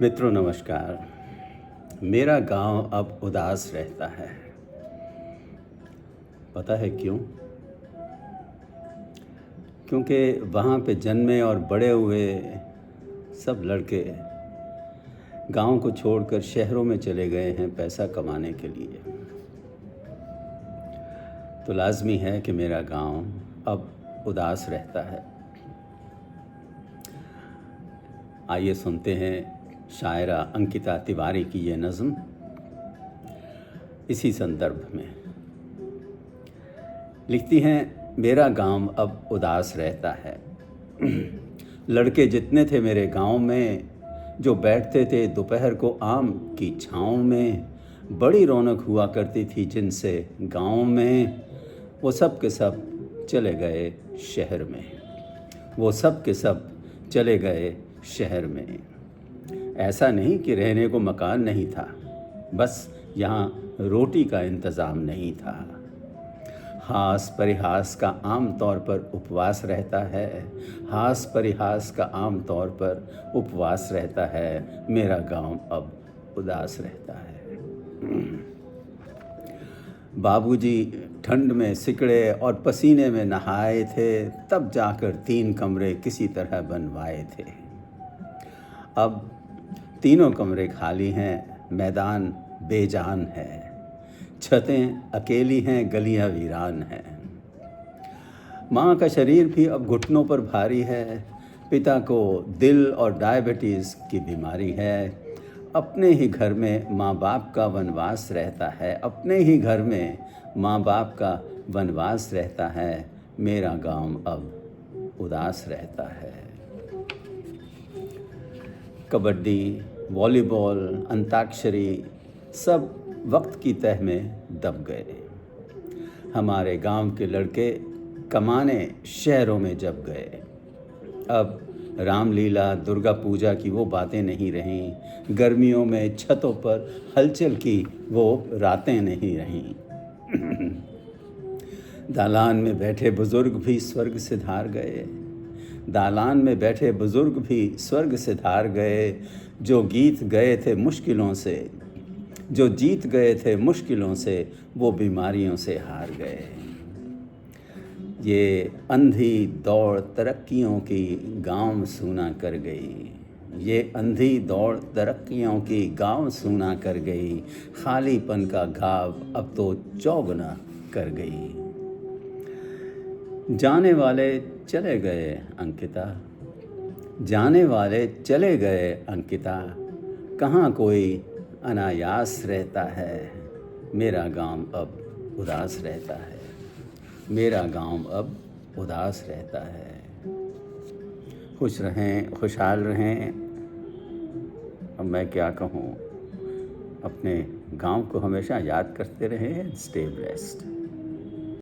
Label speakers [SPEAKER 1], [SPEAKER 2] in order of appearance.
[SPEAKER 1] मित्रों नमस्कार। मेरा गांव अब उदास रहता है। पता है क्यों? क्योंकि वहाँ पे जन्मे और बड़े हुए सब लड़के गांव को छोड़कर शहरों में चले गए हैं पैसा कमाने के लिए। तो लाजमी है कि मेरा गांव अब उदास रहता है। आइए सुनते हैं शायरा अंकिता तिवारी की ये नज़्म इसी संदर्भ में। लिखती हैं, मेरा गांव अब उदास रहता है। लड़के जितने थे मेरे गांव में, जो बैठते थे दोपहर को आम की छाँव में, बड़ी रौनक हुआ करती थी जिनसे गांव में, वो सब के सब चले गए शहर में। वो सब के सब चले गए शहर में। ऐसा नहीं कि रहने को मकान नहीं था, बस यहाँ रोटी का इंतज़ाम नहीं था। हास परिहास का आम तौर पर उपवास रहता है। हास परिहास का आम तौर पर उपवास रहता है। मेरा गांव अब उदास रहता है। बाबूजी ठंड में सिकड़े और पसीने में नहाए थे, तब जाकर 3 कमरे किसी तरह बनवाए थे। अब तीनों कमरे खाली हैं, मैदान बेजान है, छतें अकेली हैं, गलियां वीरान हैं। माँ का शरीर भी अब घुटनों पर भारी है, पिता को दिल और डायबिटीज़ की बीमारी है। अपने ही घर में माँ बाप का वनवास रहता है। अपने ही घर में माँ बाप का वनवास रहता है। मेरा गांव अब उदास रहता है। कबड्डी, वॉलीबॉल, अंताक्षरी सब वक्त की तह में दब गए। हमारे गांव के लड़के कमाने शहरों में जब गए। अब रामलीला, दुर्गा पूजा की वो बातें नहीं रहीं। गर्मियों में छतों पर हलचल की वो रातें नहीं रहीं। दालान में बैठे बुजुर्ग भी स्वर्ग से धार गए। दालान में बैठे बुजुर्ग भी स्वर्ग से धार गए। जो गीत गए थे मुश्किलों से, जो जीत गए थे मुश्किलों से, वो बीमारियों से हार गए। ये अंधी दौड़ तरक्कियों की गांव सूना कर गई। ये अंधी दौड़ तरक्कियों की गांव सूना कर गई। खालीपन का घाव अब तो चौगुना कर गई। जाने वाले चले गए अंकिता, जाने वाले चले गए अंकिता, कहाँ कोई अनायास रहता है। मेरा गांव अब उदास रहता है। मेरा गांव अब उदास रहता है। खुश रहें, खुशहाल रहें। अब मैं क्या कहूँ, अपने गांव को हमेशा याद करते रहें। Stay blessed.